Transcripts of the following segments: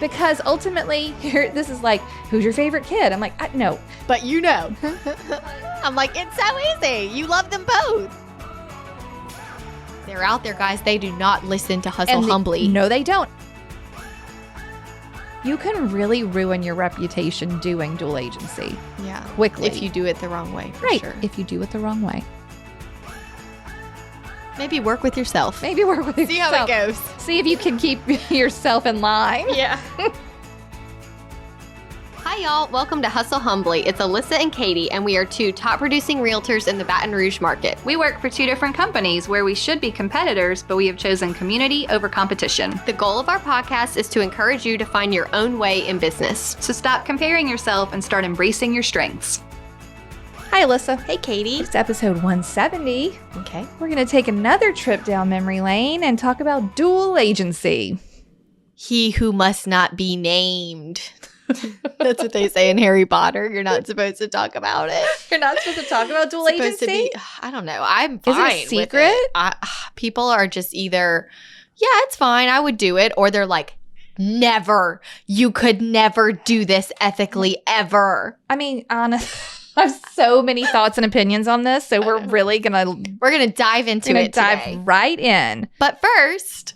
Because ultimately, this is like, who's your favorite kid? I'm like, no. But you know. I'm like, it's so easy. You love them both. They're out there, guys. They do not listen to Hustle Humbly. No, they don't. You can really ruin your reputation doing dual agency. Yeah. Quickly. If you do it the wrong way, for right. sure. If you do it the wrong way. Maybe work with yourself. Maybe work with yourself. See how it goes. See if you can keep yourself in line. Yeah. Hi, y'all. Welcome to Hustle Humbly. It's Alyssa and Katie, and we are two top producing realtors in the Baton Rouge market. We work for two different companies where we should be competitors, but we have chosen community over competition. The goal of our podcast is to encourage you to find your own way in business. So stop comparing yourself and start embracing your strengths. Hi, Alyssa. Hey, Katie. It's episode 170. Okay. We're going to take another trip down memory lane and talk about dual agency. He who must not be named. That's what they say in Harry Potter. You're not supposed to talk about it. You're not supposed to talk about dual agency? I don't know. I'm Is fine it a with secret? it. People are just either, yeah, it's fine, I would do it, or they're like, never. You could never do this ethically ever. I mean, honestly, I have so many thoughts and opinions on this, so we're really going to We're gonna dive into it dive today. right in. But first,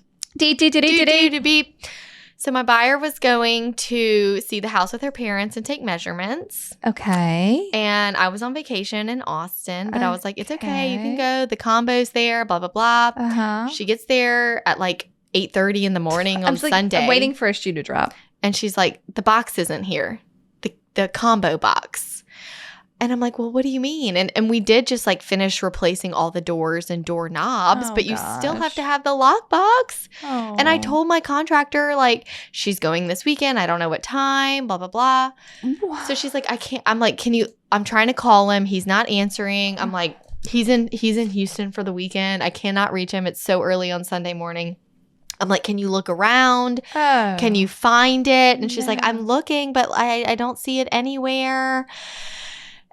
so my buyer was going to see the house with her parents and take measurements. Okay. And I was on vacation in Austin, but I was like, it's okay, you can Okay. go. The combo's there, blah, blah, blah. Uh-huh. She gets there at like 8:30 in the morning on Sunday. I'm waiting for a shoe to drop. And she's like, the box isn't here, the combo box. And I'm like, well, what do you mean? And we did just like finish replacing all the doors and doorknobs, Oh, but you still have gosh. to have the lockbox. Oh. And I told my contractor, like, she's going this weekend. I don't know what time, blah, blah, blah. So she's like, I can't. I'm like, I'm trying to call him. He's not answering. I'm like, he's in Houston for the weekend. I cannot reach him. It's so early on Sunday morning. I'm like, can you look around? Oh. Can you find it? And she's like, No. I'm looking, but I don't see it anywhere.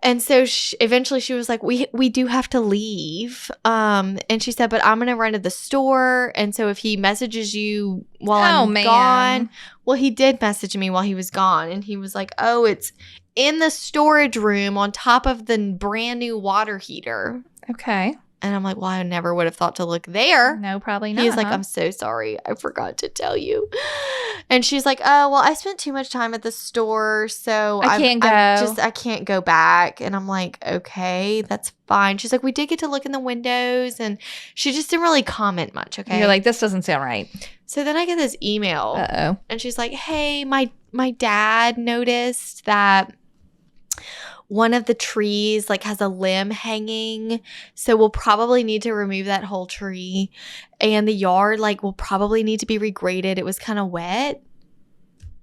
And so eventually she was like, we do have to leave. And she said, but I'm going to run to the store. And so if he messages you while I'm gone, well, he did message me while he was gone. And he was like, oh, it's in the storage room on top of the brand new water heater. Okay. And I'm like, well, I never would have thought to look there. No, probably not. He's like, huh? I'm so sorry. I forgot to tell you. And she's like, oh, well, I spent too much time at the store, so I can't go. I can't go back. And I'm like, okay, that's fine. She's like, we did get to look in the windows, and she just didn't really comment much, okay? You're like, this doesn't sound right. So then I get this email, Uh-oh. and she's like, hey, my dad noticed that one of the trees like has a limb hanging, so we'll probably need to remove that whole tree, and the yard like will probably need to be regraded. It was kind of wet.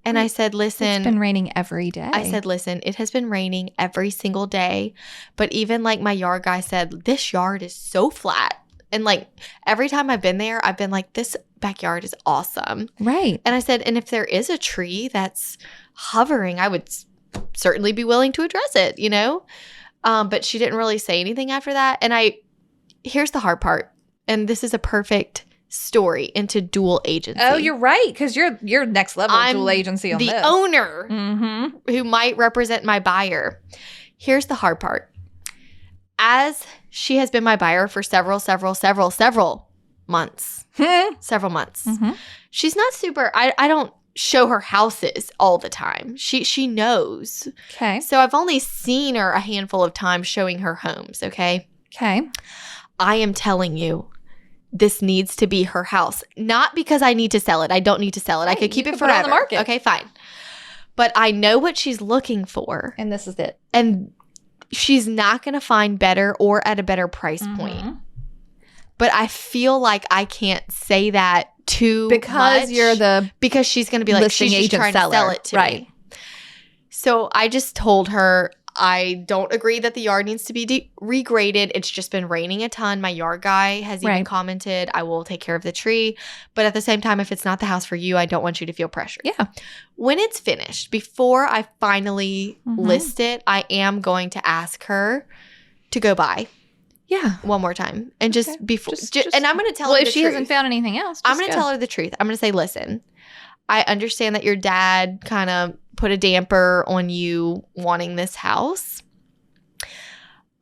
And I said, listen, It's been raining every day. I said, listen, it has been raining every single day, but even like my yard guy said, this yard is so flat. And like every time I've been there, I've been like, this backyard is awesome. right. And I said, and if there is a tree that's hovering, I would certainly be willing to address it, you know? But she didn't really say anything after that. And here's the hard part. And this is a perfect story into dual agency. Oh, you're right, because you're next level I'm dual agency on the this. owner Mm-hmm. who might represent my buyer. Here's the hard part. As she has been my buyer for several months, several months, Mm-hmm. she's not super, I don't show her houses all the time. She knows. Okay. So I've only seen her a handful of times showing her homes, okay? Okay. I am telling you, this needs to be her house. Not because I need to sell it. I don't need to sell it. I Right, could keep you it could put it on forever. the market. Okay, fine. But I know what she's looking for. And this is it. And she's not going to find better or at a better price point. Mhm. But I feel like I can't say that too Because much you're the because she's going to be like, listing she's just agent trying to sell seller. it to Right. me. So I just told her, I don't agree that the yard needs to be regraded. It's just been raining a ton. My yard guy has even Right. commented, I will take care of the tree. But at the same time, if it's not the house for you, I don't want you to feel pressured. Yeah. When it's finished, before I finally Mhm. list it, I am going to ask her to go by Yeah. one more time. And just Okay. before, Just- and I'm going to tell Well, her if the she truth. hasn't found anything else, I'm going to tell her the truth. I'm going to say, listen, I understand that your dad kind of put a damper on you wanting this house.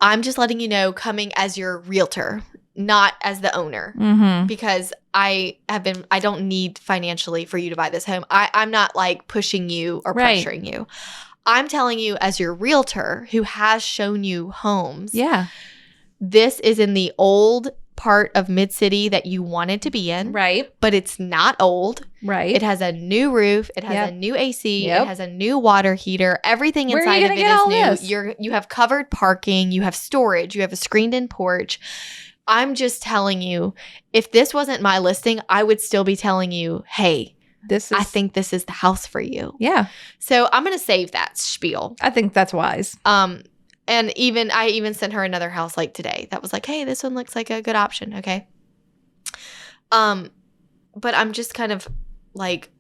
I'm just letting you know, coming as your realtor, not as the owner, Mm-hmm. because I don't need financially for you to buy this home. I'm not like pushing you or Right. pressuring you. I'm telling you as your realtor who has shown you homes. Yeah. This is in the old part of Mid-City that you wanted to be in, Right. but it's not old. Right. It has a new roof. It has Yep. a new AC. Yep. It has a new water heater. Everything Where are inside you of gonna it get is all new. this? You have covered parking. You have storage. You have a screened-in porch. I'm just telling you, if this wasn't my listing, I would still be telling you, hey, This is. I think this is the house for you. Yeah. So I'm going to save that spiel. I think that's wise. And I even sent her another house like today that was like, hey, this one looks like a good option. Okay. But I'm just kind of like,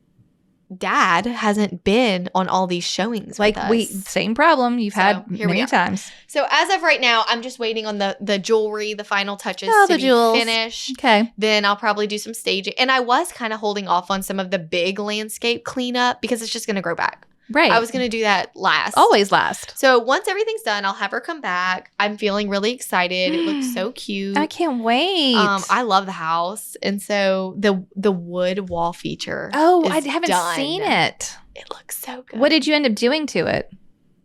Dad hasn't been on all these showings Like with us. same problem you've So, had here we many are. times. So as of right now, I'm just waiting on the jewelry, the final touches Oh, to the be jewels. finished. Okay. Then I'll probably do some staging. And I was kind of holding off on some of the big landscape cleanup because it's just going to grow back. Right. I was going to do that last. always last. So once everything's done, I'll have her come back. I'm feeling really excited. It looks so cute. I can't wait. I love the house. And so the wood wall feature. I is haven't done. seen it. It looks so good. What did you end up doing to it?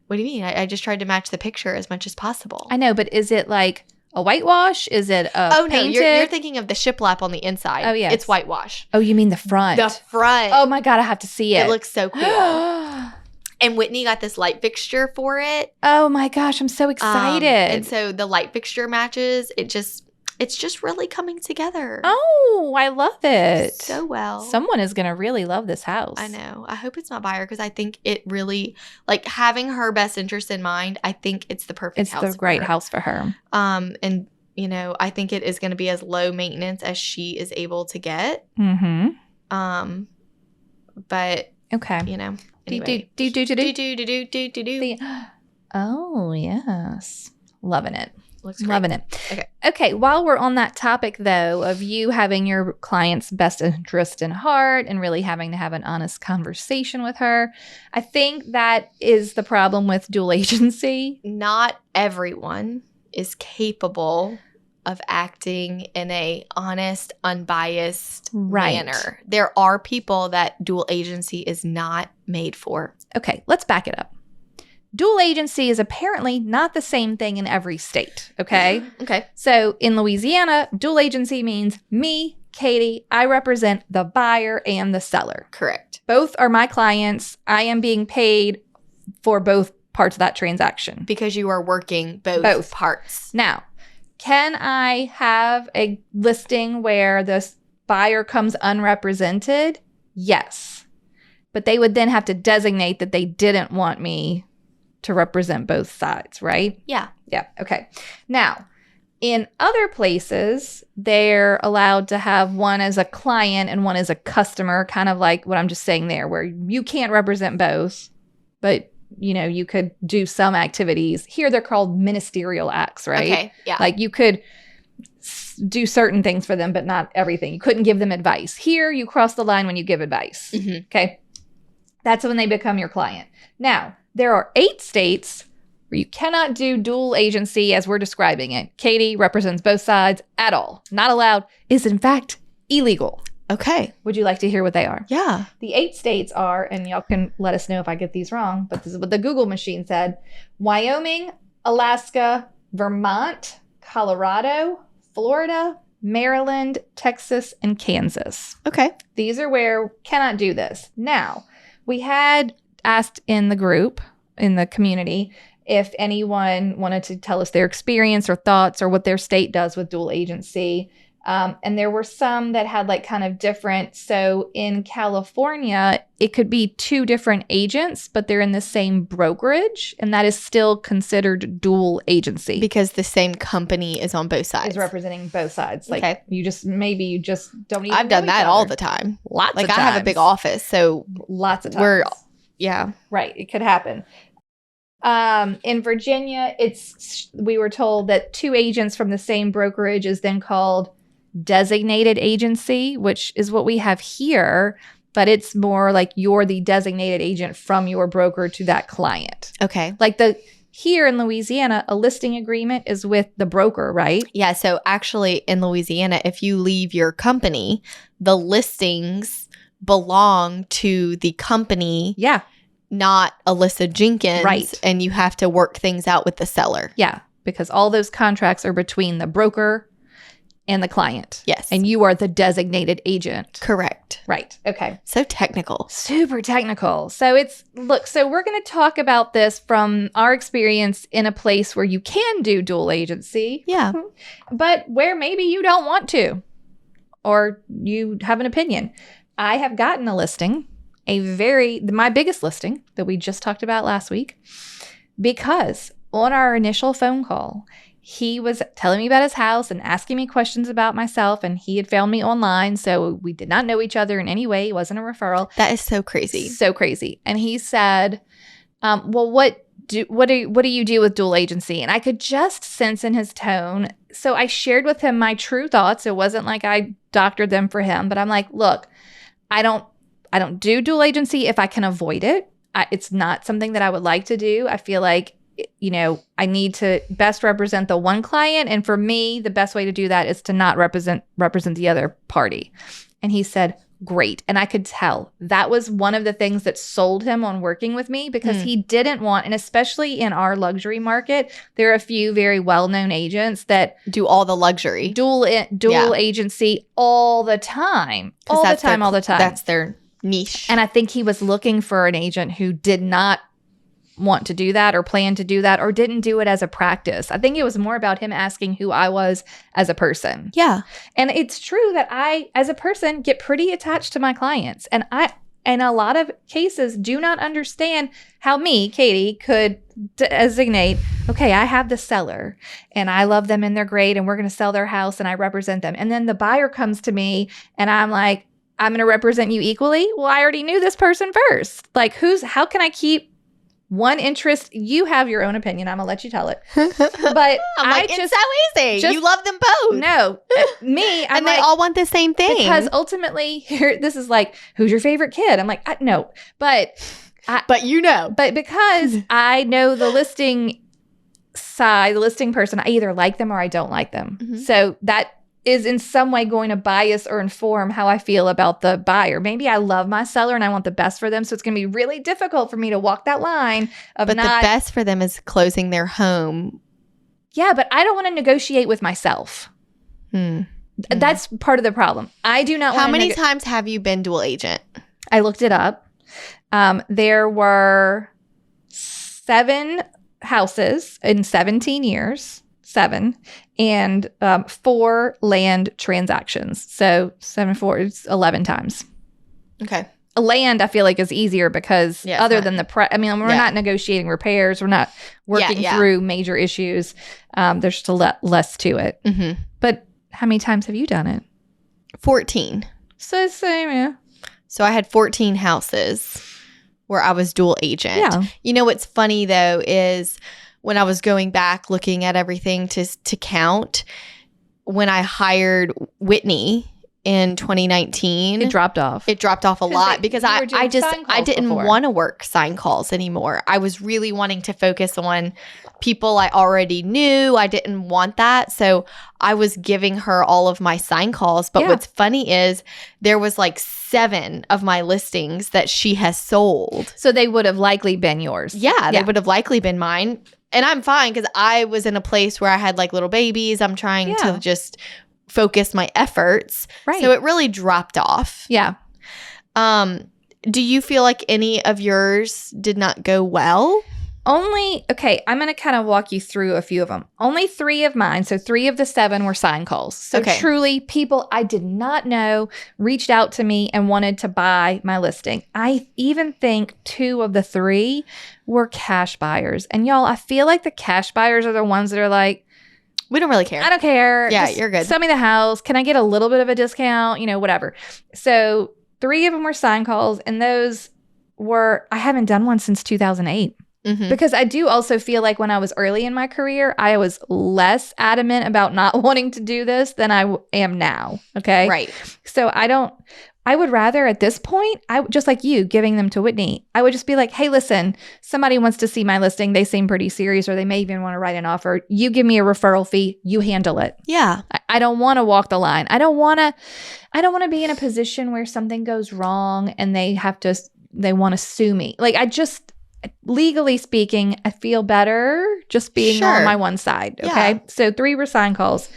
What do you mean? I just tried to match the picture as much as possible. I know, but is it like a whitewash? Is it a Oh, no. painted? You're thinking of the shiplap on the inside. Oh, yes. It's whitewash. Oh, you mean the front? The front. Oh my God, I have to see it. It looks so cool. And Whitney got this light fixture for it. Oh my gosh, I'm so excited. And so the light fixture matches. It's just really coming together. Oh, I love it. So well. Someone is going to really love this house. I know. I hope it's not buyer because I think it really, like, having her best interest in mind, I think it's the perfect It's house the for great her. house for her. And, you know, I think it is going to be as low maintenance as she is able to get. Mm-hmm. But, Okay. you know, Do, anyway. do, do, do, do, Do, do, do, do, do, do. The- Oh, yes. Loving it. Looks great. Loving it. Okay. Okay. While we're on that topic, though, of you having your client's best interest in heart and really having to have an honest conversation with her, I think that is the problem with dual agency. Not everyone is capable of acting in a honest, unbiased Right. manner. There are people that dual agency is not made for. Okay, let's back it up. Dual agency is apparently not the same thing in every state, okay? Okay. So in Louisiana, dual agency means me, Katie, I represent the buyer and the seller. Correct. Both are my clients. I am being paid for both parts of that transaction. Because you are working both Both. parts. Now, can I have a listing where the buyer comes unrepresented? Yes. But they would then have to designate that they didn't want me to represent both sides, right? Yeah. Yeah. Okay. Now, in other places, they're allowed to have one as a client and one as a customer, kind of like what I'm just saying there, where you can't represent both, but you know, you could do some activities. Here they're called ministerial acts, right? Okay. Yeah. Like you could do certain things for them, but not everything. You couldn't give them advice. Here, you cross the line when you give advice. Mhm. Okay. That's when they become your client. Now, there are 8 states where you cannot do dual agency as we're describing it. Katie represents both sides at all. Not allowed, is in fact illegal. Okay. Would you like to hear what they are? Yeah. The 8 states are, and y'all can let us know if I get these wrong, but this is what the Google machine said: Wyoming, Alaska, Vermont, Colorado, Florida, Maryland, Texas, and Kansas. Okay. These are where cannot do this. Now, we had asked in the group, in the community, if anyone wanted to tell us their experience or thoughts or what their state does with dual agency. And there were some that had like kind of different. So in California, it could be 2 different agents, but they're in the same brokerage. And that is still considered dual agency. Because the same company is on both sides. Is representing both sides. Like Okay. you just don't even I've done know each that all other. the time. Lots Like of I have a big times. office, so Lots of times. we're yeah. Right. It could happen. In Virginia, we were told that 2 agents from the same brokerage is then called designated agency, which is what we have here. but it's more like you're the designated agent from your broker to that client. Okay. Like here in Louisiana, a listing agreement is with the broker, right? Yeah. So actually in Louisiana, if you leave your company, the listings belong to the company, Yeah. not Alyssa Jenkins. Right. And you have to work things out with the seller. Yeah. Because all those contracts are between the broker and the client. Yes. And you are the designated agent. Correct. Right. Okay. So technical. Super technical. So so we're going to talk about this from our experience in a place where you can do dual agency, Yeah. but where maybe you don't want to, or you have an opinion. I have gotten a listing, my biggest listing that we just talked about last week, because on our initial phone call, he was telling me about his house and asking me questions about myself, and he had found me online, so we did not know each other in any way. It wasn't a referral. That is so crazy. So crazy. And he said, well, what do you do with dual agency? And I could just sense in his tone. So I shared with him my true thoughts. It wasn't like I doctored them for him, but I'm like, look, I don't do dual agency if I can avoid it. It's not something that I would like to do. I feel like, I need to best represent the one client. And for me, the best way to do that is to not represent the other party. And he said, great. And I could tell that was one of the things that sold him on working with me, because he didn't want, and especially in our luxury market, there are a few very well-known agents that do all the luxury. dual agency all the time. All the time. That's their niche. And I think he was looking for an agent who did not want to do that or plan to do that or didn't do it as a practice. I think it was more about him asking who I was as a person. Yeah. And it's true that I, as a person, get pretty attached to my clients. And I, in a lot of cases, do not understand how me, Katie, could designate, okay, I have the seller and I love them and they're great and we're going to sell their house and I represent them. And then the buyer comes to me and I'm like, I'm going to represent you equally. Well, I already knew this person first. Like how can I keep one interest? You have your own opinion. I'm going to let you tell it. But it's so easy. You love them both. No, me. I'm and they all want the same thing. Because ultimately, this is like, who's your favorite kid? I'm like, no. But because I know the listing side, the listing person, I either like them or I don't like them. Mm-hmm. So that is in some way going to bias or inform how I feel about the buyer. Maybe I love my seller and I want the best for them. So it's going to be really difficult for me to walk that line of But the best for them is closing their home. Yeah, but I don't want to negotiate with myself. That's part of the problem. I do not want to. How many times have you been dual agent? I looked it up. There were 7 houses in 17 years. 7 and 4 land transactions. So 7, 4, it's 11 times. Okay. A land, I feel like, is easier because other than we're not negotiating repairs. We're not working through major issues. There's just less to it. Mm-hmm. But how many times have you done it? 14. So same, yeah. So I had 14 houses where I was dual agent. Yeah. You know what's funny though is when I was going back looking at everything to count, when I hired Whitney in 2019, it dropped off. It dropped off a lot because I didn't want to work sign calls anymore. I was really wanting to focus on people I already knew. I didn't want that. So I was giving her all of my sign calls. But what's funny is there was like 7 of my listings that she has sold. So they would have likely been yours. Yeah, they would have likely been mine. And I'm fine because I was in a place where I had like little babies. I'm trying to just focus my efforts. Right. So it really dropped off. Yeah. Do you feel like any of yours did not go well? Okay, I'm going to kind of walk you through a few of them. Only 3 of mine, so 3 of the 7 were sign calls. So truly, people I did not know reached out to me and wanted to buy my listing. I even think 2 of the 3 were cash buyers. And y'all, I feel like the cash buyers are the ones that are like, we don't really care. I don't care. Yeah, just you're good. Sell me the house. Can I get a little bit of a discount? Whatever. So 3 of them were sign calls, and those were, I haven't done one since 2008. Mm-hmm. Because I do also feel like when I was early in my career, I was less adamant about not wanting to do this than I am now. Okay. Right. So I I would rather at this point, just like you giving them to Whitney, I would just be like, hey, listen, somebody wants to see my listing. They seem pretty serious, or they may even want to write an offer. You give me a referral fee. You handle it. Yeah. I don't want to walk the line. I don't want to be in a position where something goes wrong and they want to sue me. Like, legally speaking, I feel better just being on my one side. Okay. Yeah. So 3 were sign calls.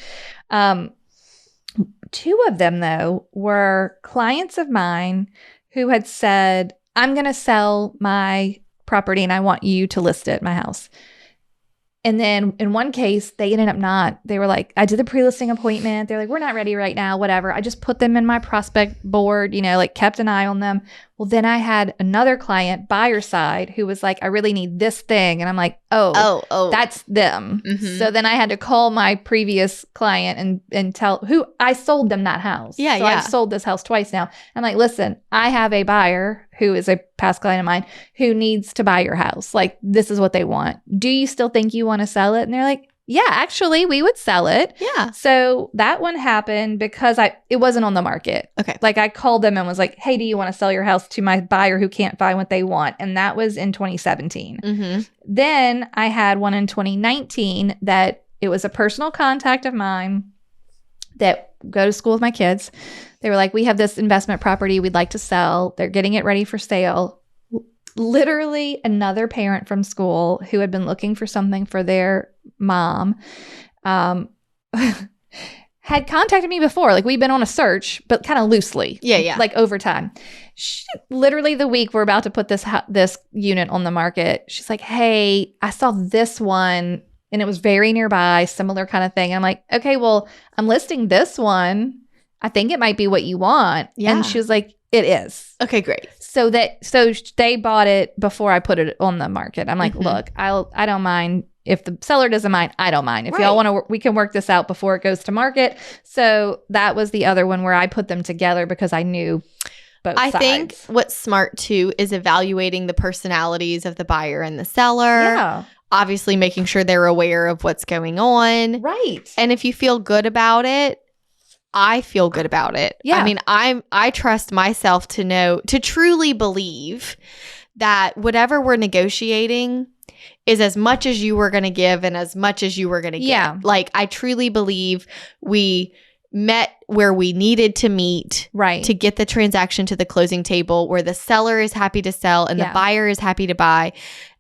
2 of them, though, were clients of mine who had said, I'm going to sell my property and I want you to list it at my house. And then in one case, they ended up not. They were like, I did the pre-listing appointment. They're like, we're not ready right now, whatever. I just put them in my prospect board, like kept an eye on them. Well, then I had another client, buyer side, who was like, I really need this thing. And I'm like, oh, that's them. Mhm. So then I had to call my previous client and tell who I sold them that house. Yeah, so yeah. I've sold this house twice now. I'm like, listen, I have a buyer who is a past client of mine who needs to buy your house. Like, this is what they want. Do you still think you want to sell it? And they're like, yeah, actually, we would sell it. Yeah. So that one happened because it wasn't on the market. Okay. Like, I called them and was like, hey, do you want to sell your house to my buyer who can't find what they want? And that was in 2017. Mm-hmm. Then I had one in 2019 that it was a personal contact of mine that go to school with my kids. They were like, we have this investment property we'd like to sell. They're getting it ready for sale. Literally another parent from school who had been looking for something for their mom had contacted me before. Like, we'd been on a search, but kind of loosely. Yeah. Like, over time. Literally the week we're about to put this unit on the market, she's like, hey, I saw this one and it was very nearby, similar kind of thing. And I'm like, okay, well, I'm listing this one. I think it might be what you want. Yeah. And she was like, it is. Okay, great. So they bought it before I put it on the market. I'm like, Mhm. look, I don't mind. If the seller doesn't mind, I don't mind. If Right. y'all want to, we can work this out before it goes to market. So that was the other one where I put them together because I knew both I sides. think what's smart too is evaluating the personalities of the buyer and the seller. Yeah. Obviously making sure they're aware of what's going on. Right. And if you feel good about it, I feel good about it. Yeah. I mean, I trust myself to truly believe that whatever we're negotiating is as much as you were going to give and as much as you were going to get. Yeah. Like, I truly believe we met where we needed to meet Right. to get the transaction to the closing table, where the seller is happy to sell and Yeah. the buyer is happy to buy.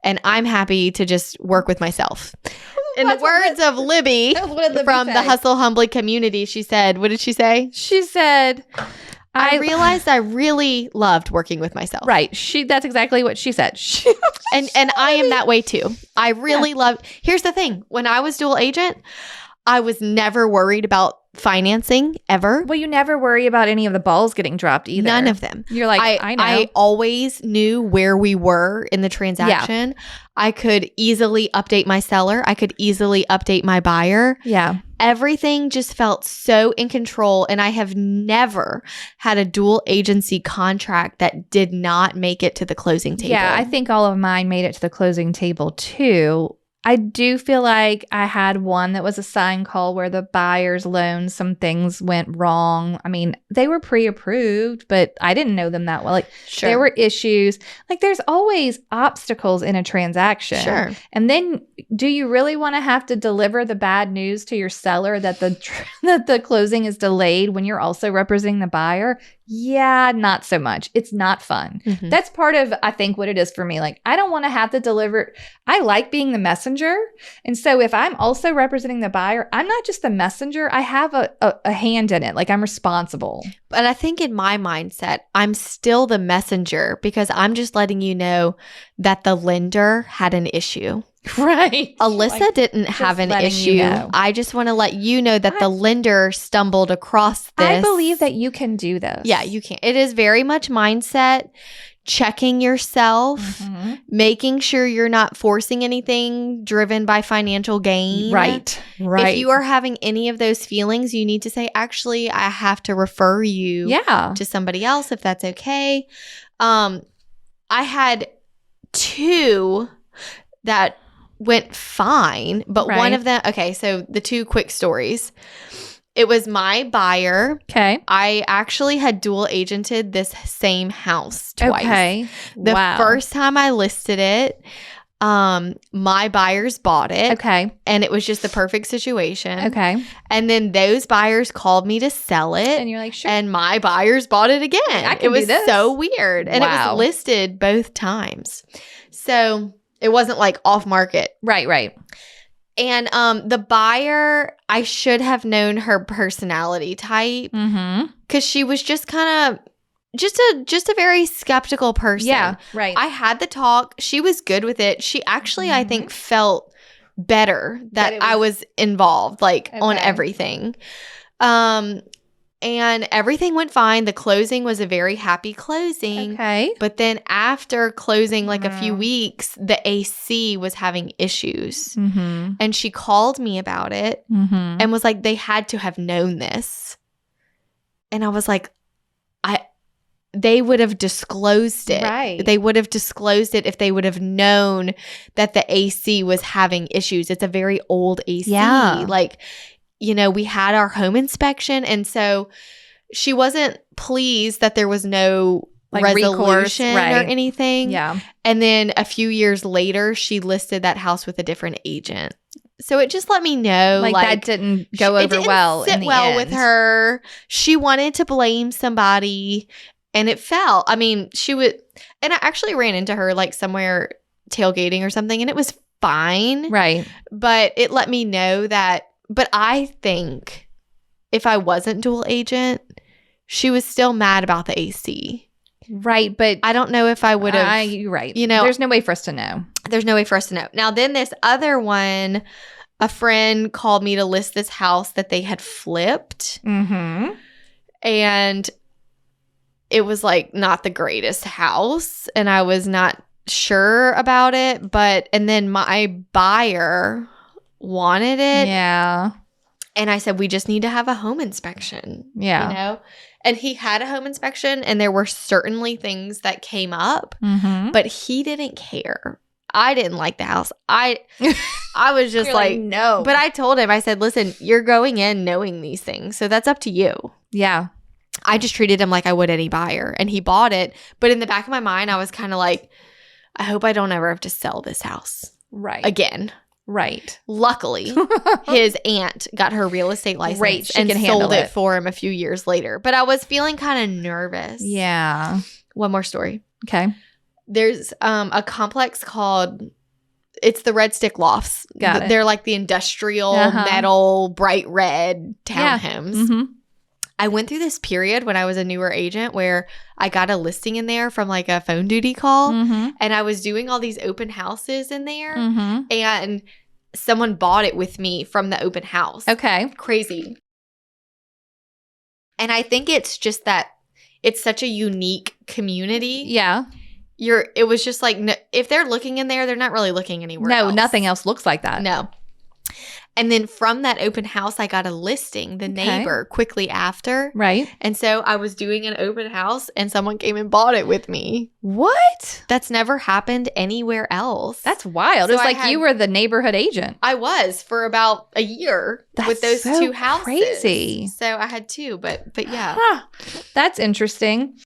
And I'm happy to just work with myself. In the That's what words of Libby What did Libby from say? the Hustle Humbly community, she said, what did she say? She said, I realized I really loved working with myself. right. That's exactly what she said. And I am that way too. I really love. Here's the thing. When I was dual agent, I was never worried about financing ever. Well, you never worry about any of the balls getting dropped either. None of them. You're like, I know. I always knew where we were in the transaction. I could easily update my seller. I could easily update my buyer. yeah. Everything just felt so in control. And I have never had a dual agency contract that did not make it to the closing table. Yeah, I think all of mine made it to the closing table too. I do feel like I had one that was a sign call where the buyer's loan, some things went wrong. I mean, they were pre-approved, but I didn't know them that well. Like, Sure. there were issues. Like, there's always obstacles in a transaction. Sure. And then, do you really want to have to deliver the bad news to your seller that that the closing is delayed when you're also representing the buyer? Yeah, not so much. It's not fun. Mhm. That's part of, I think, what it is for me. Like, I don't want to have to deliver. I like being the messenger. And so if I'm also representing the buyer, I'm not just the messenger. I have a hand in it. Like, I'm responsible. But I think in my mindset, I'm still the messenger because I'm just letting you know that the lender had an issue. Right. Alyssa didn't have an letting you issue. know. I just want to let you know that the lender stumbled across this. I believe that you can do this. Yeah, you can. It is very much mindset, checking yourself, Mhm. making sure you're not forcing anything driven by financial gain. Right. If you are having any of those feelings, you need to say, actually, I have to refer you yeah. to somebody else if that's okay. I had 2 that went fine, but one Right. of them, okay, so the 2 quick stories. It was my buyer. Okay. I actually had dual agented this same house twice. Okay. The Wow. first time I listed it, my buyers bought it. Okay. And it was just the perfect situation. Okay. And then those buyers called me to sell it. And you're like, sure. And my buyers bought it again. I can it was do this. so weird. And it Wow. was listed both times. So it wasn't like off market. Right. And the buyer, I should have known her personality type Mm-hmm. because she was just kind of just a very skeptical person. Yeah. Right. I had the talk. She was good with it. She actually, I think, felt better that it I was involved, like on Okay. everything. And everything went fine. The closing was a very happy closing. okay. But then after closing, like a few Mhm. weeks, the AC was having issues. Mm-hmm. And she called me about it Mm-hmm. and was like, they had to have known this. And I was like, they would have disclosed it. Right. They would have disclosed it if they would have known that the AC was having issues. It's a very old AC. Yeah. Like, you know, we had our home inspection. And so she wasn't pleased that there was no Like resolution recourse, right. or anything. Yeah. And then a few years later, she listed that house with a different agent. So it just let me know, Like, that didn't go it over didn't well sit in the well end. with her. She wanted to blame somebody, and it fell. I mean, she would, and I actually ran into her like somewhere tailgating or something, and it was fine. Right. But it let me know that. But I think if I wasn't dual agent, she was still mad about the AC. Right. But I don't know if I would have. you're right. you know- there's no way for us to know. There's no way for us to know. Now, then this other one, a friend called me to list this house that they had flipped. Mm-hmm. And it was like not the greatest house. And I was not sure about it. And then my buyer wanted it. Yeah. And I said, we just need to have a home inspection. Yeah. You know? And he had a home inspection, and there were certainly things that came up, Mm-hmm. but he didn't care. I didn't like the house. I was just like, no. but I told him, I said, listen, you're going in knowing these things. So that's up to you. Yeah. I just treated him like I would any buyer, and he bought it. But in the back of my mind, I was kind of like, I hope I don't ever have to sell this house Right. again. Right. Luckily, his aunt got her real estate license Great, she and can handle sold it it. for him a few years later. But I was feeling kind of nervous. Yeah. One more story. Okay. There's a complex called, it's the Red Stick Lofts. Got it. They're like the industrial, Uh-huh. metal, bright red Yeah. townhomes. Mm-hmm. I went through this period when I was a newer agent where I got a listing in there from like a phone duty call. Mm-hmm. And I was doing all these open houses in there. Mm-hmm. And someone bought it with me from the open house. Okay. Crazy. And I think it's just that it's such a unique community. Yeah. It was just like, if they're looking in there, they're not really looking anywhere No, else. nothing else looks like that. No. And then from that open house, I got a listing, the Okay. neighbor, quickly after. Right. And so I was doing an open house and someone came and bought it with me. What? That's never happened anywhere else. That's wild. So It's I like had- you were the neighborhood agent. I was for about a year That's with those so two houses. crazy. So I had two, but yeah. Huh. That's interesting.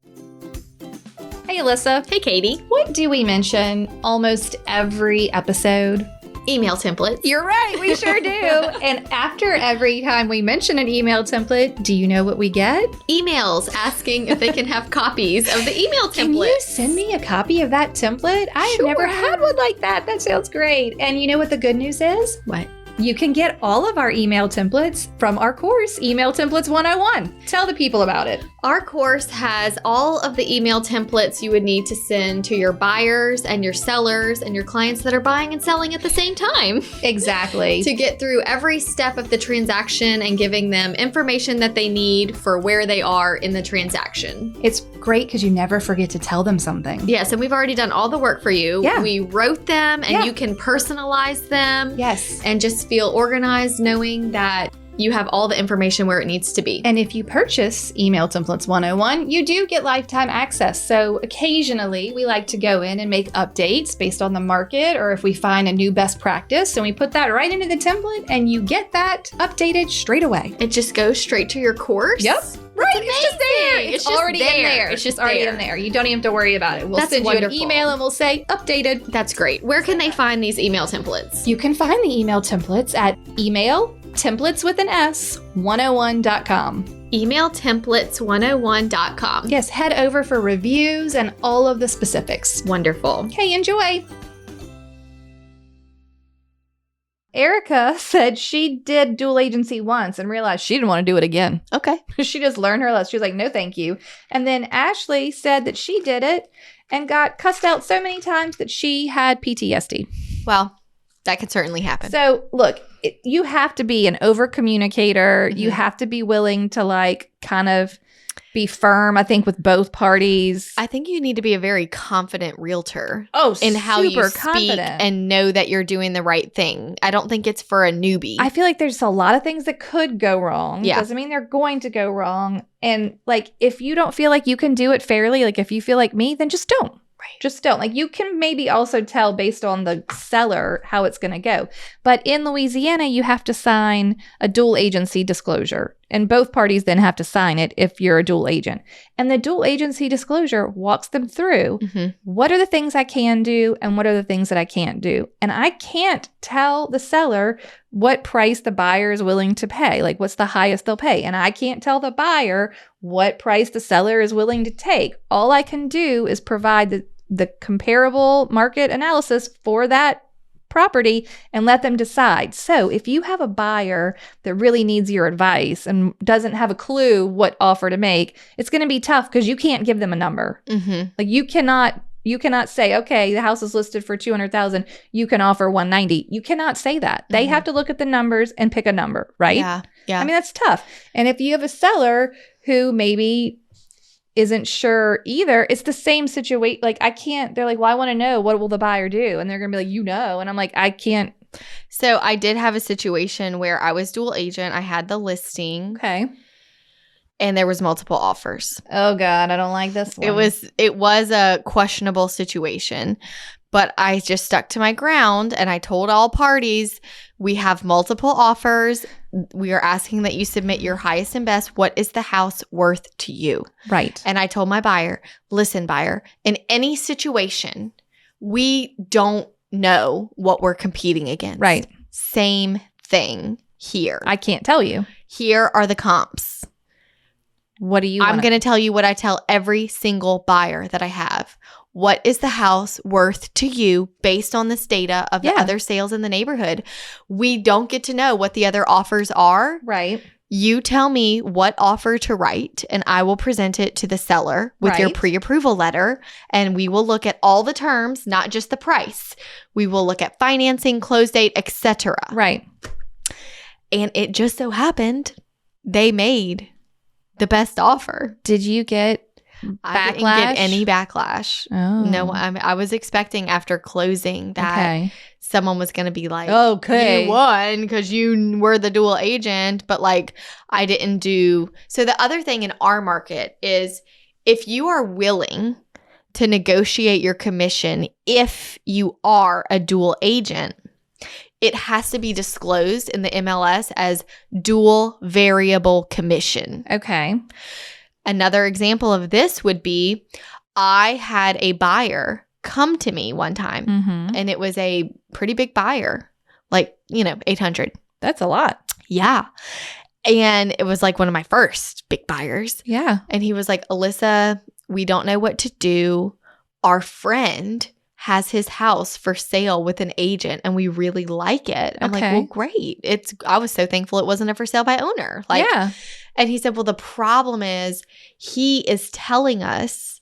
Hey, Alyssa. Hey, Katie. What do we mention almost every episode? Email templates. You're right. We sure do. And after every time we mention an email template, do you know what we get? Emails asking if they can have copies of the email Can template. you send me a copy of that template? I have never Sure. had one like that. That sounds great. And you know what the good news is? What? You can get all of our email templates from our course, Email Templates 101. Tell the people about it. Our course has all of the email templates you would need to send to your buyers and your sellers and your clients that are buying and selling at the same time Exactly. to get through every step of the transaction and giving them information that they need for where they are in the transaction. It's great because you never forget to tell them something. Yes, and we've already done all the work for you. Yeah. We wrote them and Yeah. you can personalize them Yes. and just feel organized knowing that you have all the information where it needs to be. And if you purchase Email Templates 101, you do get lifetime access. So occasionally we like to go in and make updates based on the market, or if we find a new best practice, and we put that right into the template and you get that updated straight away. It just goes straight to your course. Yep. Right, it's just there. amazing. It's It's just already in there. there. It's just already there. in there. You don't even have to worry about it. We'll That's send wonderful. you an email and we'll say updated. That's great. Where can they find these email templates? You can find the email templates at emailtemplates101.com. Emailtemplates101.com. Yes, head over for reviews and all of the specifics. Wonderful. Okay, enjoy. Erica said she did dual agency once and realized she didn't want to do it again. Okay. She just learned her lesson. She was like, no, thank you. And then Ashley said that she did it and got cussed out so many times that she had PTSD. Well, that could certainly happen. So look, you have to be an over communicator. You Mhm. have to be willing to like kind of be firm, I think, with both parties. I think you need to be a very confident realtor Oh, in how you super speak confident. and know that you're doing the right thing. I don't think it's for a newbie. I feel like there's a lot of things that could go wrong. Yeah. Doesn't mean they're going to go wrong. And like, if you don't feel like you can do it fairly, like if you feel like me, then just don't. Right. Just don't. Like, you can maybe also tell based on the seller how it's going to go. But in Louisiana, you have to sign a dual agency disclosure. And both parties then have to sign it if you're a dual agent. And the dual agency disclosure walks them through Mhm. what are the things I can do and what are the things that I can't do. And I can't tell the seller what price the buyer is willing to pay, like what's the highest they'll pay. And I can't tell the buyer what price the seller is willing to take. All I can do is provide the comparable market analysis for that property and let them decide. So if you have a buyer that really needs your advice and doesn't have a clue what offer to make, it's going to be tough because you can't give them a number. Mhm. Like you cannot say, okay, the house is listed for 200,000, you can offer 190. You cannot say that. They Mhm. have to look at the numbers and pick a number, right? Yeah. Yeah. I mean, that's tough. And if you have a seller who maybe isn't sure either, it's the same situation. Like they're like, well, I want to know, what will the buyer do? And they're going to be like, and I'm like, I can't. So I did have a situation where I was dual agent. I had the listing Okay. and there was multiple offers. Oh God, I don't like this one. It was a questionable situation, but I just stuck to my ground and I told all parties, we have multiple offers. We are asking that you submit your highest and best. What is the house worth to you? right. And I told my buyer, listen, buyer, in any situation, we don't know what we're competing against. Right. Same thing here. I can't tell you. Here are the comps. What do you I'm want? going to tell you what I tell every single buyer that I have. What is the house worth to you based on this data of the Yeah. other sales in the neighborhood? We don't get to know what the other offers are. Right. You tell me what offer to write, and I will present it to the seller with your Right. pre-approval letter, and we will look at all the terms, not just the price. We will look at financing, close date, etc. Right. And it just so happened they made the best offer. Did you get I didn't backlash? get any backlash. Oh. No, I was expecting after closing that Okay. someone was going to be like, Okay. you won because you were the dual agent, but like I didn't do. So the other thing in our market is if you are willing to negotiate your commission, if you are a dual agent, it has to be disclosed in the MLS as dual variable commission. Okay. Another example of this would be I had a buyer come to me one time Mm-hmm. and it was a pretty big buyer, like, 800. That's a lot. Yeah. And it was like one of my first big buyers. Yeah. And he was like, Alyssa, we don't know what to do. Our friend has his house for sale with an agent and we really like it. I'm like, Okay. well, great. I was so thankful it wasn't a for sale by owner. Like, yeah. and he said, well, the problem is he is telling us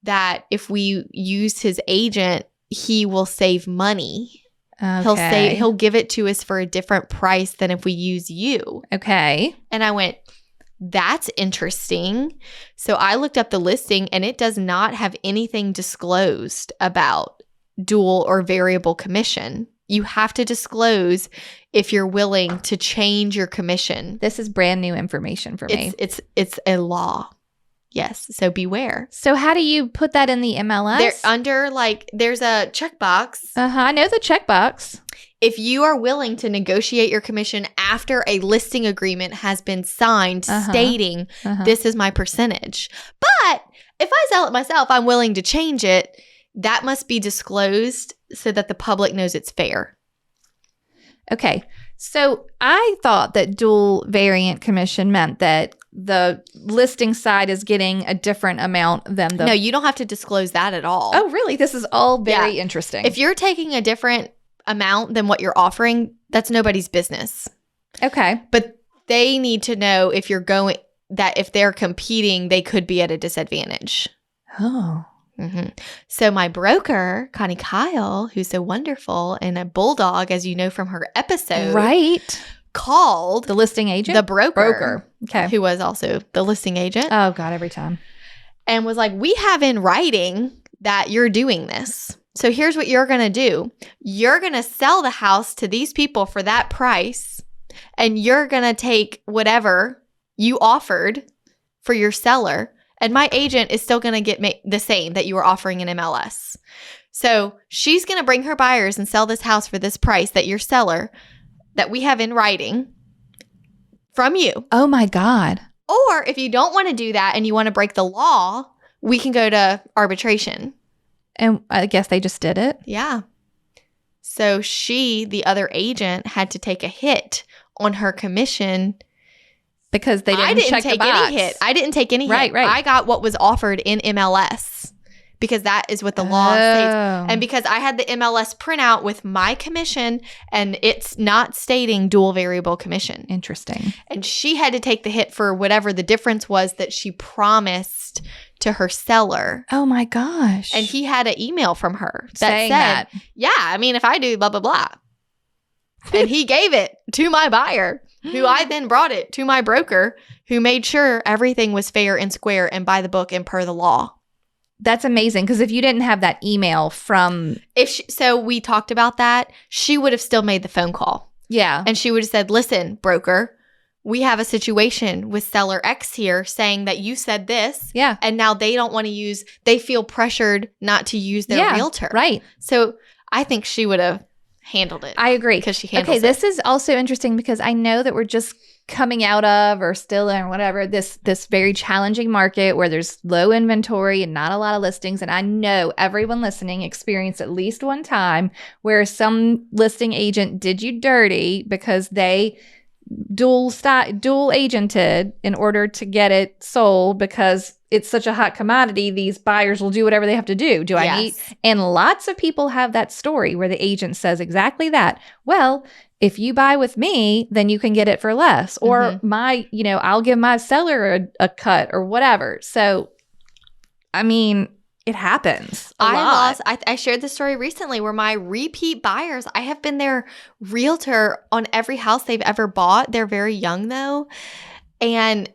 that if we use his agent, he will save money. Okay. He'll give it to us for a different price than if we use you. Okay. And I went, that's interesting. So I looked up the listing and it does not have anything disclosed about dual or variable commission. You have to disclose if you're willing to change your commission. This is brand new information for me. It's a law. Yes. So beware. So how do you put that in the MLS? There's a checkbox. I know the checkbox. If you are willing to negotiate your commission after a listing agreement has been signed stating this is my percentage. But if I sell it myself, I'm willing to change it. That must be disclosed so that the public knows it's fair. Okay. So I thought that dual variant commission meant that the listing side is getting a different amount than the... No, you don't have to disclose that at all. Oh, really? This is all very interesting. If you're taking a different amount than what you're offering, that's nobody's business. Okay. But they need to know if if they're competing, they could be at a disadvantage. Oh. So my broker, Connie Kyle, who's so wonderful and a bulldog, as you know from her episode, right, called the listing agent, the broker, okay, who was also the listing agent. Oh God, every time, and was like, "We have in writing that you're doing this. So here's what you're gonna do: you're gonna sell the house to these people for that price, and you're gonna take whatever you offered for your seller." And my agent is still going to get the same that you were offering in MLS. So she's going to bring her buyers and sell this house for this price that your seller, that we have in writing from you. Oh my God. Or if you don't want to do that and you want to break the law, we can go to arbitration. And I guess they just did it. Yeah. So the other agent, had to take a hit on her commission. Because they didn't check the box. Any hit. I didn't take any hit. Right. I got what was offered in MLS because that is what the law states. And because I had the MLS printout with my commission and it's not stating dual variable commission. Interesting. And she had to take the hit for whatever the difference was that she promised to her seller. Oh my gosh. And he had an email from her that saying said, that. Yeah, I mean, if I do blah, blah, blah. And he gave it to my buyer, who I then brought it to my broker, who made sure everything was fair and square and by the book and per the law. That's amazing. Because if you didn't have that email from... So we talked about that, she would have still made the phone call. Yeah. And she would have said, listen, broker, we have a situation with seller X here saying that you said this. Yeah. And now they don't want to they feel pressured not to use their realtor. Right. So I think she would have handled it. I agree. Because she handles it. This is also interesting because I know that we're just coming out of or still in whatever this very challenging market where there's low inventory and not a lot of listings. And I know everyone listening experienced at least one time where some listing agent did you dirty because they dual agented in order to get it sold because it's such a hot commodity. These buyers will do whatever they have to do. And lots of people have that story where the agent says exactly that. Well, if you buy with me, then you can get it for less, or I'll give my seller a cut or whatever. So, I mean, it happens a lot. I shared this story recently where my repeat buyers, I have been their realtor on every house they've ever bought. They're very young though. And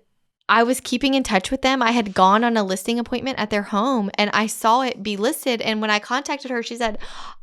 I was keeping in touch with them. I had gone on a listing appointment at their home and I saw it be listed. And when I contacted her, she said,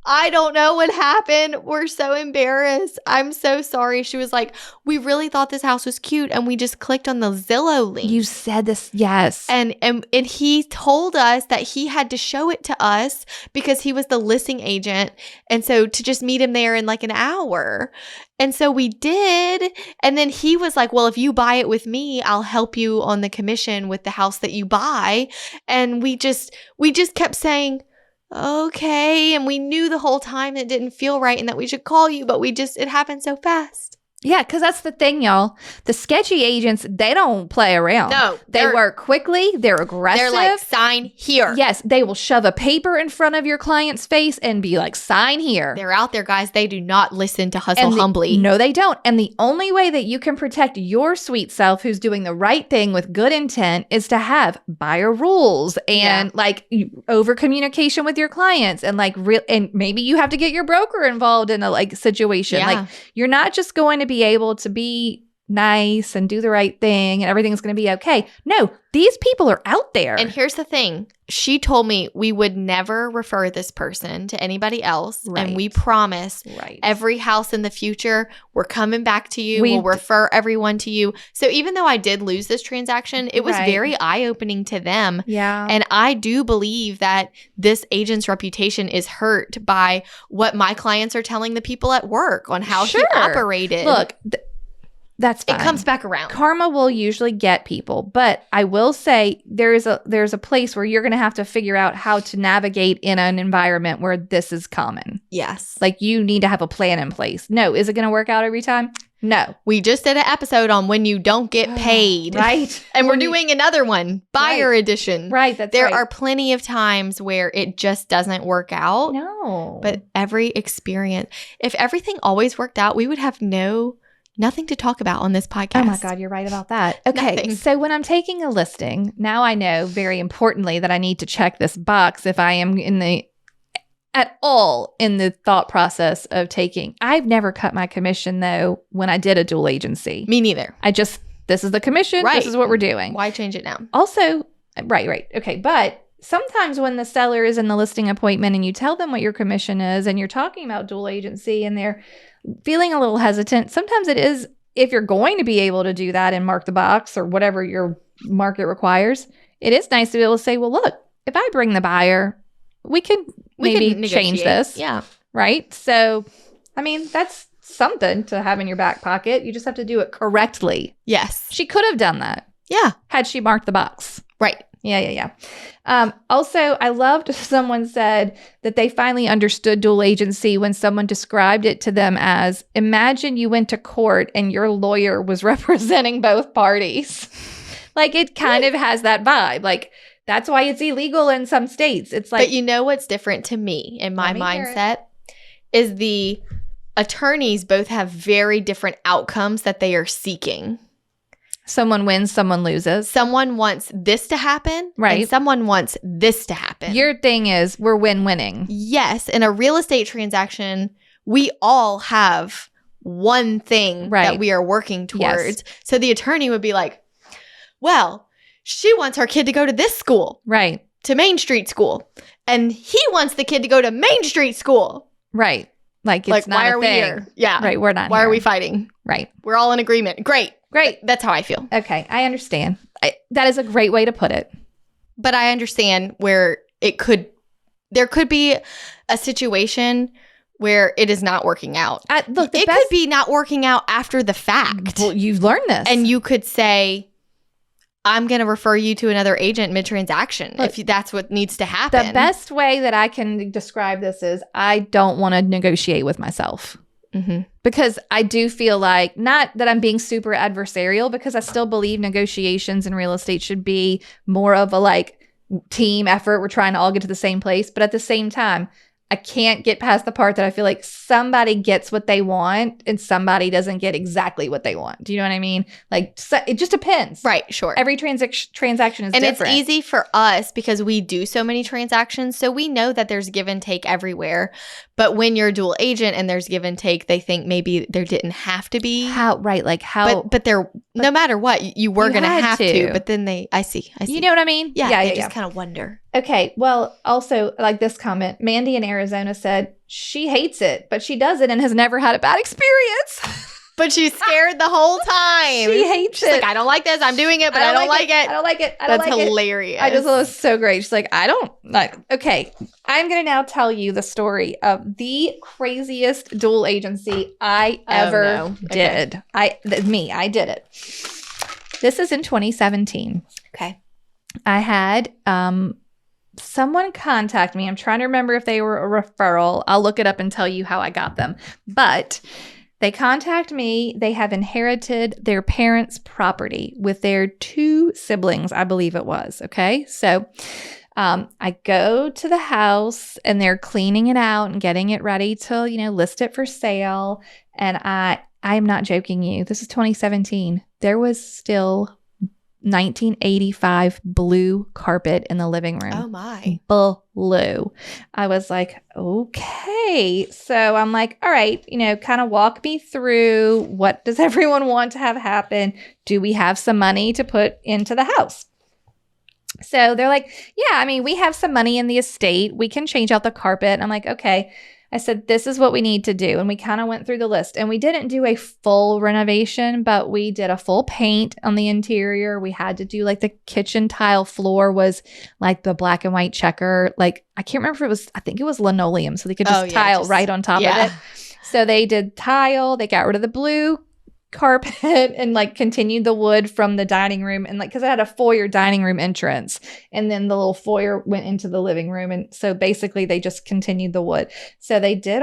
I don't know what happened. We're so embarrassed. I'm so sorry. She was like, we really thought this house was cute and we just clicked on the Zillow link. You said this, yes. And he told us that he had to show it to us because he was the listing agent. And so to just meet him there in like an hour. And so we did. And then he was like, well, if you buy it with me, I'll help you on the commission with the house that you buy. And we just kept saying, okay. And we knew the whole time it didn't feel right and that we should call you, but it happened so fast. Yeah, because that's the thing, y'all. The sketchy agents, they don't play around. No. They work quickly. They're aggressive. They're like, sign here. Yes, they will shove a paper in front of your client's face and be like, sign here. They're out there, guys. They do not listen to Hustle Humbly. No, they don't. And the only way that you can protect your sweet self who's doing the right thing with good intent is to have buyer rules and over communication with your clients and and maybe you have to get your broker involved in a situation. Yeah. Like you're not just going to be able to be nice and do the right thing and everything's going to be okay. No, these people are out there. And here's the thing. She told me we would never refer this person to anybody else. Right. And we promise right. every house in the future, we're coming back to you. We- We'll refer everyone to you. So even though I did lose this transaction, it was Right. very eye-opening to them. Yeah. And I do believe that this agent's reputation is hurt by what my clients are telling the people at work on how Sure. he operated. Look, that's fine. it comes back around. Karma will usually get people, but I will say there's a place where you're going to have to figure out how to navigate in an environment where this is common. Yes. Like you need to have a plan in place. No, is it going to work out every time? No. We just did an episode on when you don't get paid. Right. And we're When you- doing another one, buyer edition. Right. That's There right. are plenty of times where it just doesn't work out. no. But every experience, if everything always worked out, we would have nothing to talk about on this podcast. oh my God, you're right about that. Okay. Nothing. So when I'm taking a listing, now I know very importantly that I need to check this box if I am at all in the thought process of taking. I've never cut my commission though when I did a dual agency. Me neither. This is the commission. Right. This is what we're doing. Why change it now? Also, right. Okay. But sometimes when the seller is in the listing appointment and you tell them what your commission is and you're talking about dual agency and they're feeling a little hesitant, sometimes it is, if you're going to be able to do that and mark the box or whatever your market requires, it is nice to be able to say, well, look, if I bring the buyer, we can maybe can change negotiate. this. Yeah. Right. So, I mean, that's something to have in your back pocket. You just have to do it correctly. Yes. She could have done that Yeah. had she marked the box. Right. Yeah. Also, I loved someone said that they finally understood dual agency when someone described it to them as, imagine you went to court and your lawyer was representing both parties. Like it kind of has that vibe. Like that's why it's illegal in some states. It's like, But you know what's different to me in my Let me hear it. mindset is the attorneys both have very different outcomes that they are seeking. someone wins, someone loses. Someone wants this to happen, Right. And someone wants this to happen. Your thing is we're win-winning. Yes, in a real estate transaction, we all have one thing Right. that we are working Yes. towards. So the attorney would be like, well, she wants her kid to go to this school, Right. to Main Street School, and he wants the kid to go to Main Street School. Right. Like it's Like, not why a are we thing. here? Yeah. Right. We're not Why here. are we fighting? Right. We're all in agreement. Great. Great. That's how I feel. Okay. I understand. That is a great way to put it. But I understand where there could be a situation where it is not working out. Look, the It best, could be not working out after the fact. Well, you've learned this. And you could say, I'm going to refer you to another agent mid-transaction Look, if that's what needs to happen. the best way that I can describe this is I don't want to negotiate with myself. Mm-hmm. Because I do feel like, not that I'm being super adversarial, because I still believe negotiations in real estate should be more of a like team effort. We're trying to all get to the same place. But at the same time, I can't get past the part that I feel like somebody gets what they want and somebody doesn't get exactly what they want. Do you know what I mean? Like, so it just depends. Right, sure. Every transaction is And different. it's easy for us because we do so many transactions. So we know that there's give and take everywhere. But when you're a dual agent and there's give and take, they think maybe there didn't have to be. But there, no matter what, you were You going to had have to. to. But then I see. You know what I mean? Yeah, yeah. just kind of wonder. Okay. Well, also, like this comment, Mandy in Arizona said she hates it, but she does it and has never had a bad experience. But she's scared the whole time. She hates She's it. like, I don't like this. I'm doing it, but I don't like it. I don't like it. I don't That's like it. hilarious. I just thought it was so great. She's like, I don't like. Okay, I'm gonna now tell you the story of the craziest dual agency I ever no. did. I did it. This is in 2017. Okay. I had someone contact me. I'm trying to remember if they were a referral. I'll look it up and tell you how I got them. But they contact me. They have inherited their parents' property with their 2 siblings, I believe it was. Okay. So I go to the house and they're cleaning it out and getting it ready to, list it for sale. And I'm not joking you. This is 2017. There was still 1985 blue carpet in the living room. Oh my. Blue. I was like, okay. So I'm like, all right, kind of walk me through, what does everyone want to have happen? Do we have some money to put into the house? So they're like, yeah, I mean, we have some money in the estate. We can change out the carpet. I'm like, okay. I said, this is what we need to do. And we kind of went through the list, and we didn't do a full renovation, but we did a full paint on the interior. We had to do like the kitchen tile floor was like the black and white checker. Like, I can't remember if it was, I think it was linoleum. So they could just tile right on top of it. So they did tile. They got rid of the blue carpet and like continued the wood from the dining room, and like because I had a foyer dining room entrance, and then the little foyer went into the living room, and so basically they just continued the wood. So they did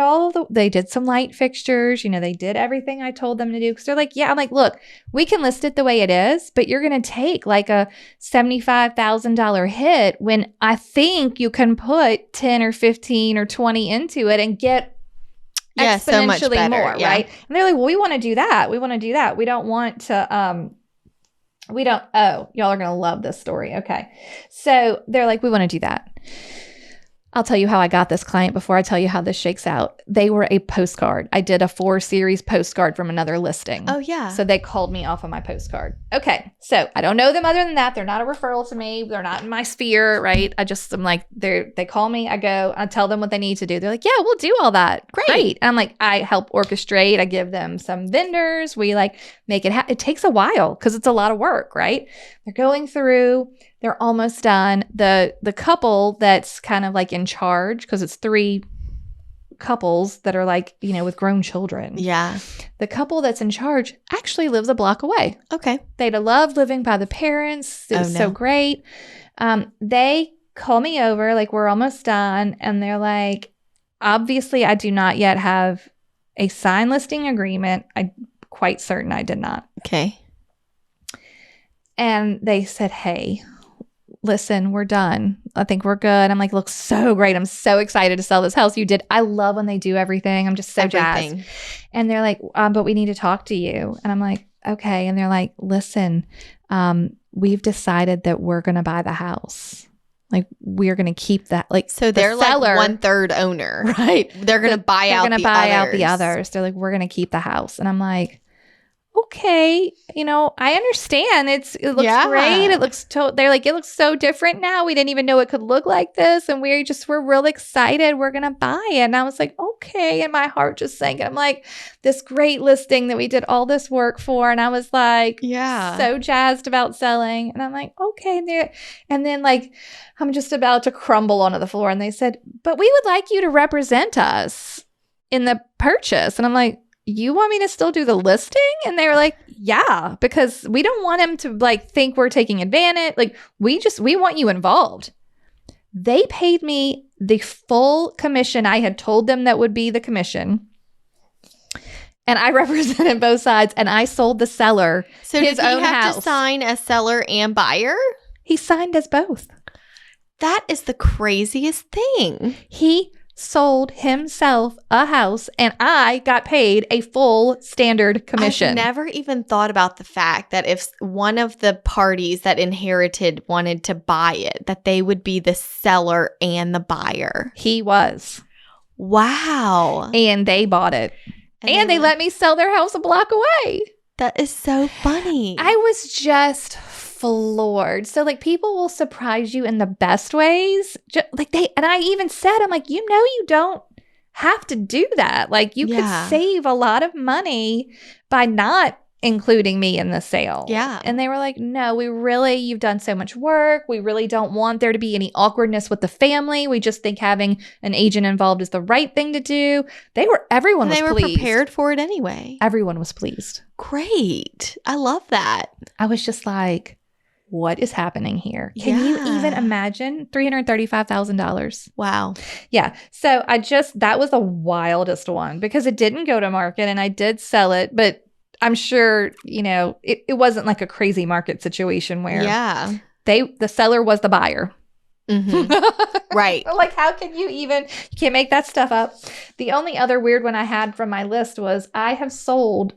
they did some light fixtures, they did everything I told them to do, because they're like, yeah, I'm like, look, we can list it the way it is, but you're gonna take like a $75,000 hit when I think you can put 10 or 15 or 20 into it and get so much exponentially better, more, right? And they're like, well, we want to do that. We want to do that. We don't want to, y'all are going to love this story. Okay. So they're like, we want to do that. I'll tell you how I got this client before I tell you how this shakes out. They were a postcard. I did a 4-series postcard from another listing. Oh, yeah. So they called me off of my postcard. Okay. So I don't know them other than that. They're not a referral to me. They're not in my sphere, right? I'm like, they call me. I go, I tell them what they need to do. They're like, yeah, we'll do all that. Great. And I'm like, I help orchestrate. I give them some vendors. We like make it it takes a while because it's a lot of work, right? They're going through. They're almost done. The couple that's kind of like in charge, because it's 3 couples that are like, with grown children. Yeah. The couple that's in charge actually lives a block away. Okay. They'd love living by the parents. It was so great. They call me over, like, we're almost done. And they're like, obviously, I do not yet have a signed listing agreement. I'm quite certain I did not. Okay. And they said, hey, listen, we're done. I think we're good. I'm like, looks so great. I'm so excited to sell this house. You did. I love when they do everything. I'm just so jazzed. And they're like, but we need to talk to you. And I'm like, okay. And they're like, listen, we've decided that we're going to buy the house. Like, we're going to keep that. Like, so they're the seller, like 1/3 owner, right? They're going to buy out the others. They're like, we're going to keep the house. And I'm like, okay, I understand. It looks great. It looks they're like, it looks so different now. We didn't even know it could look like this. And we're real excited. We're going to buy it. And I was like, okay. And my heart just sank. I'm like, this great listing that we did all this work for. And I was like, so jazzed about selling. And I'm like, okay. And then like, I'm just about to crumble onto the floor. And they said, but we would like you to represent us in the purchase. And I'm like, you want me to still do the listing? And they were like, yeah, because we don't want him to like think we're taking advantage. Like, we want you involved. They paid me the full commission. I had told them that would be the commission. And I represented both sides, and I sold the seller his own house. So did he have to sign as seller and buyer? He signed as both. That is the craziest thing. He sold himself a house, and I got paid a full standard commission. I've never even thought about the fact that if one of the parties that inherited wanted to buy it, that they would be the seller and the buyer. He was. Wow. And they bought it. And they let me sell their house a block away. That is so funny. I was just floored. So like, people will surprise you in the best ways. And I even said, I'm like, you don't have to do that. Like, you could save a lot of money by not including me in the sale. Yeah. And they were like, no, you've done so much work. We really don't want there to be any awkwardness with the family. We just think having an agent involved is the right thing to do. Everyone was pleased. They were prepared for it anyway. Everyone was pleased. Great. I love that. I was just like, what is happening here? Can you even imagine? $335,000. Wow. Yeah. So that was the wildest one, because it didn't go to market and I did sell it, but I'm sure, it wasn't like a crazy market situation where the seller was the buyer. Mm-hmm. Right. Like, how can you can't make that stuff up. The only other weird one I had from my list was I have sold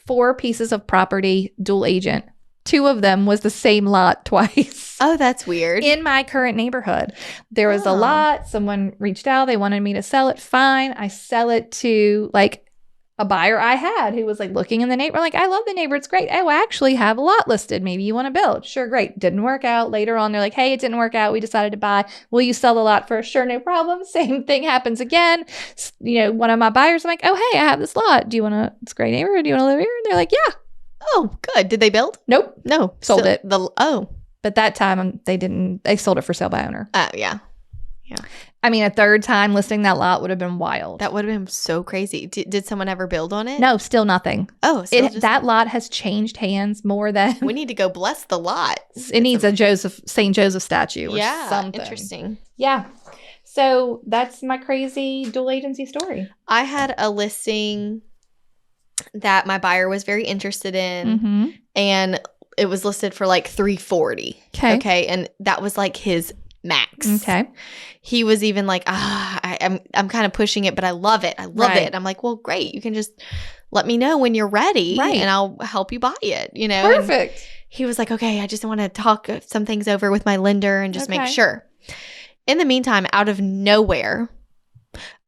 4 pieces of property dual agent 2 of them was the same lot twice. Oh, that's weird. In my current neighborhood. There was a Oh. lot. Someone reached out. They wanted me to sell it. Fine. I sell it to like a buyer I had who was like looking in the neighborhood. Like, I love the neighborhood. It's great. Oh, I actually have a lot listed. Maybe you want to build. Sure. Great. Didn't work out. Later on, they're like, hey, it didn't work out. We decided to buy. Will you sell the lot first? Sure. No problem. Same thing happens again. One of my buyers, I'm like, oh, hey, I have this lot. Do you want to, it's a great neighborhood. Do you want to live here? And they're like, yeah. Oh, good. Did they build? Nope. No. Sold it. Oh, But that time they sold it for sale by owner. yeah. I mean, a third time listing that lot would have been wild. That would have been so crazy. Did someone ever build on it? No, still nothing. Oh, so That lot has changed hands more than we need to go bless the lot. it needs a St. Joseph statue or something. Interesting. Yeah. So that's my crazy dual agency story. I had a listing that my buyer was very interested in, Mm-hmm. and it was listed for like $340. Okay. And that was like his max. Okay. He was even like, I'm kind of pushing it, but I love it. I love Right. it. I'm like, well, great. You can just let me know when you're ready, Right. and I'll help you buy it. And Perfect. he was like, okay, I just want to talk some things over with my lender and just make Okay. sure. In the meantime, out of nowhere,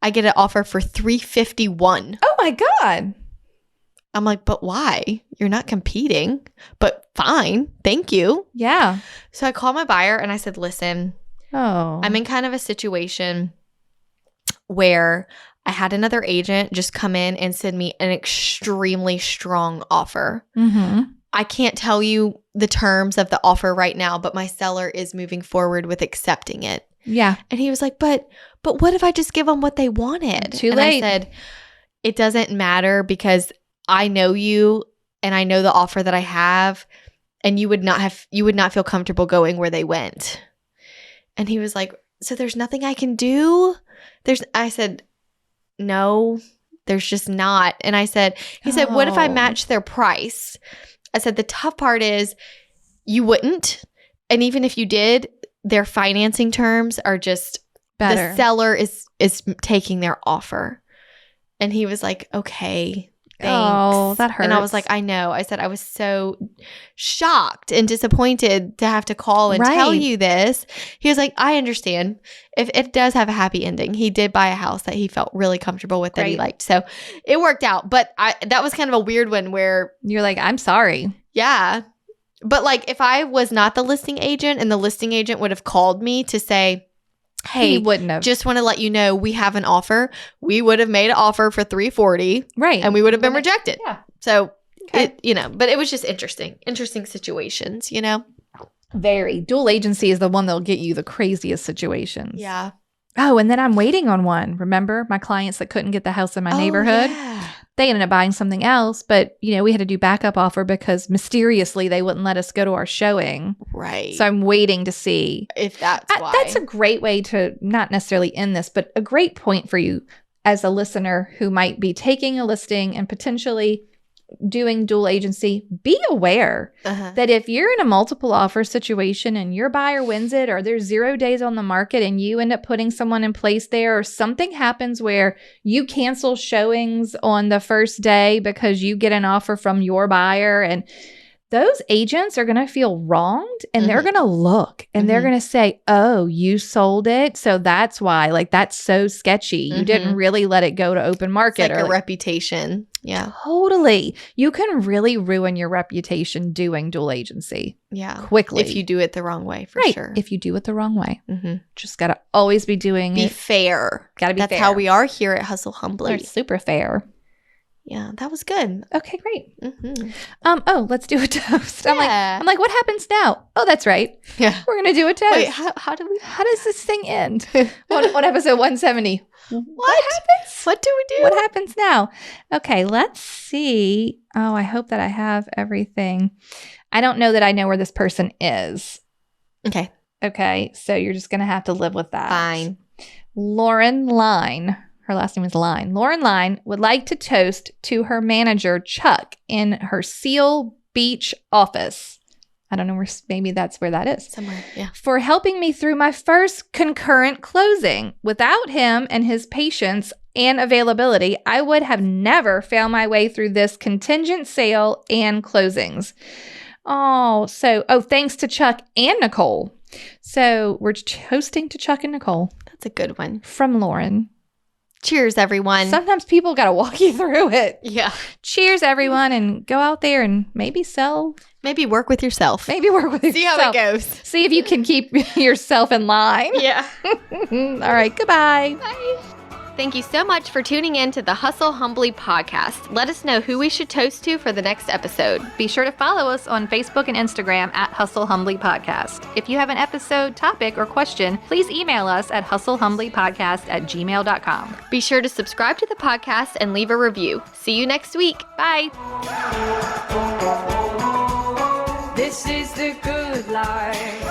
I get an offer for $351. Oh my God. I'm like, but why? You're not competing, but fine. Thank you. Yeah. So I called my buyer and I said, listen, Oh. I'm in kind of a situation where I had another agent just come in and send me an extremely strong offer. Mm-hmm. I can't tell you the terms of the offer right now, but my seller is moving forward with accepting it. Yeah. And he was like, but what if I just give them what they wanted? Too and late. I said, it doesn't matter because I know you and I know the offer that I have, and you would not feel comfortable going where they went. And he was like, so there's nothing I can do? I said, no, there's just not. And he said, what if I Oh. match their price? I said, the tough part is you wouldn't. And even if you did, their financing terms are just Better. the seller is taking their offer. And he was like, okay, thanks. Oh, that And I hurts. was like, I know. I said, I was so shocked and disappointed to have to call and tell Right. you this. He was like, I understand. If it does have a happy ending. He did buy a house that he felt really comfortable with, that he Great. liked. So it worked out. But that was kind of a weird one where, You're like, I'm sorry. yeah. But like if I was not the listing agent and the listing agent would have called me to say, He hey, wouldn't have. just want to let you know we have an offer. We would have made an offer for $340 right. and we would have been rejected. Yeah. So Okay. but it was just interesting situations, Very. Dual agency is the one that'll get you the craziest situations. Yeah. Oh, and then I'm waiting on one. Remember my clients that couldn't get the house in my neighborhood? Yeah. They ended up buying something else, but we had to do backup offer because mysteriously they wouldn't let us go to our showing. Right. So I'm waiting to see. if that's why. That's a great way to not necessarily end this, but a great point for you as a listener who might be taking a listing and potentially doing dual agency. Be aware uh-huh. that if you're in a multiple offer situation and your buyer wins it, or there's 0 days on the market and you end up putting someone in place there, or something happens where you cancel showings on the first day because you get an offer from your buyer, and those agents are going to feel wronged, and they're Mhm. going to look and they're Mhm. going to say, oh, you sold it. So that's why, like, that's so sketchy. You didn't Mhm. really let it go to open It's market. like or a reputation. Yeah. Totally. You can really ruin your reputation doing dual agency Yeah. quickly. If you do it the wrong way, for right. sure. If you do it the wrong way. mm-hmm. Just got to always be doing Be it. fair. Got to be That's fair. how we are here at Hustle We're Humbly. super fair. Yeah, that was good. Okay, great. Mm-hmm. Oh, let's do a toast. I'm Yeah. like, what happens now? Oh, that's right. Yeah. We're going to do a toast. Wait, how do we? How does this thing end? on episode 170. What happens? What do we do? What happens now? Okay, let's see. Oh, I hope that I have everything. I don't know that I know where this person is. Okay, Okay, so you're just going to have to live with that. fine. Lauren Line, her last name is Line. Lauren Line would like to toast to her manager, Chuck, in her Seal Beach office. I don't know where, maybe that's where that is. Somewhere, yeah. For helping me through my first concurrent closing. Without him and his patience and availability, I would have never found my way through this contingent sale and closings. Oh, thanks to Chuck and Nicole. So we're toasting to Chuck and Nicole That's a good one. from Lauren. Cheers, everyone. Sometimes people got to walk you through it. Yeah. Cheers, everyone, and go out there and maybe sell. Maybe work with yourself. Maybe work with See yourself. how it goes. See if you can keep yourself in line. Yeah. All right, goodbye. Bye. Thank you so much for tuning in to the Hustle Humbly podcast. Let us know who we should toast to for the next episode. Be sure to follow us on Facebook and Instagram at Hustle Humbly Podcast. If you have an episode, topic, or question, please email us at hustlehumblypodcast@gmail.com. Be sure to subscribe to the podcast and leave a review. See you next week. Bye. This is the good life.